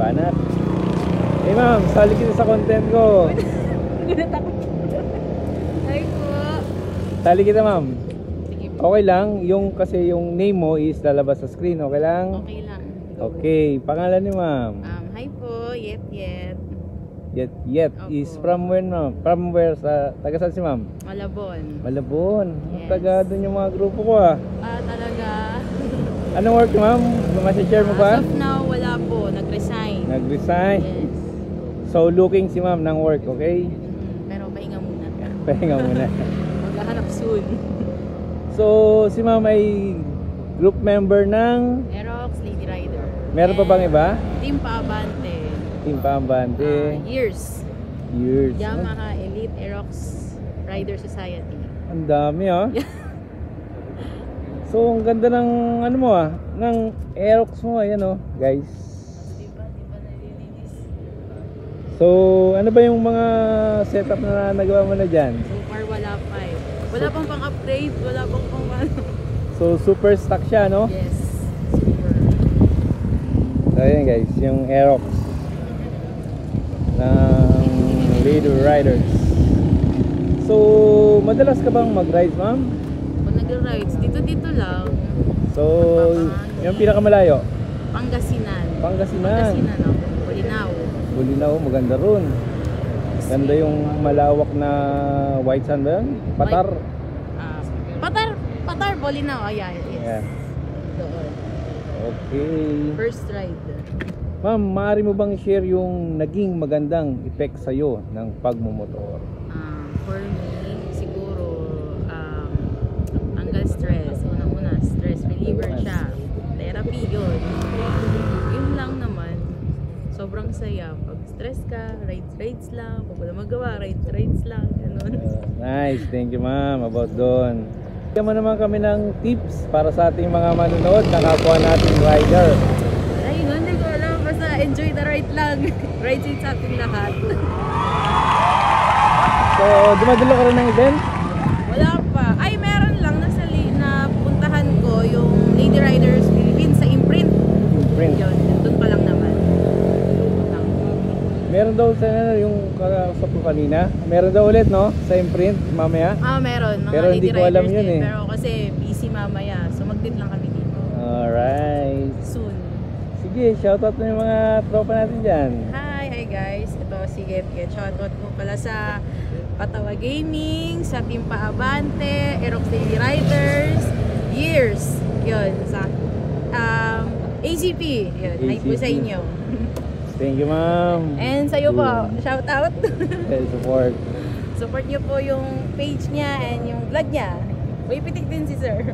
Banat. Hey ma'am, sali kita sa content ko. Gulat ako. Ay po. Sali kita ma'am. Sige po. Okay lang, yung kasi yung name mo is lalabas sa screen, okay lang? Okay lang. Okay, pangalan ni ma'am. Hi po, Yet Yet. Yet Opo. is from where ma'am? From where sa taga saan si ma'am? Malabon. Malabon. Yes. Taga doon yung mga grupo ko ah. Talaga. Anong work ma'am? Masi-share mo ba? As of now, wala po. Nag-resign. Nag-resign. Yes. So looking si ma'am ng work, okay? Pero pahinga muna. Pahinga muna. Maghahanap soon. So si ma'am ay group member ng... Aerox, Lady Rider. Meron pa bang iba? Team Paabante. Team Paambante. Years. Years. Yamaha Elite Aerox Rider Society. Ang dami ah. So ang ganda ng ano mo ah, ng Aerox mo, ayan oh, guys. Di ba nalilinis? So ano ba yung mga setup na nagawa mo na dyan? So far wala pa eh. Wala pang pang-upgrade, wala pang ano. So super stock siya, no? Yes, super. So ayan guys, yung Aerox ng Lady Riders. So madalas ka bang mag-ride ma'am? Kung nag-rides, dito lang. So yung pinakamalayo? Pangasinan. Pangasinan. Pangasinan ako. Bulinaw. Bulinaw, maganda ron. Ganda yung malawak na white sand ba yun? Patar. Patar, Bulinaw. Ayan, yes. Yeah. Doon. Okay. First ride. Ma'am, maaari mo bang share yung naging magandang effect sa'yo ng pagmumotor? For me, siguro, tanggal stress. Unang-una, stress reliever siya. Therapy yun. Yun lang naman. Sobrang saya. Pag stress ka, rides lang. Pag wala magawa, rides lang. Ganun. Nice, thank you ma'am about doon. Bigyan mo naman kami ng tips para sa ating mga manonood na kapwa nating rider. Ayun, hindi ko alam. Basta enjoy the ride lang. Ride it sa ating lahat. So, dumadalo ka rin ng event? Wala pa. Ay, meron lang. Na puntahan ko yung Lady Riders Philippines sa Imprint. Imprint. Yun, doon pa lang naman. Meron daw sa yung kausap ko kanina. Meron daw ulit no? Sa Imprint mamaya. Meron. Mga Pero Lady hindi ko alam Riders yun din. eh. Pero kasi busy mamaya. So mag-date lang kami dito. Alright. Soon. Sige, shoutout na yung mga tropa natin dyan. Hi guys. Ito si Get. Shoutout po pala sa Patawa Gaming, sa Team Paabante, Aerox Lady Riders, Years. Yun. Sa ACP. Yun. Hi po sa inyo. Thank you ma'am. And sa'yo po, shout out. Support. Support nyo po yung page niya and yung vlog niya. May pitik din si sir.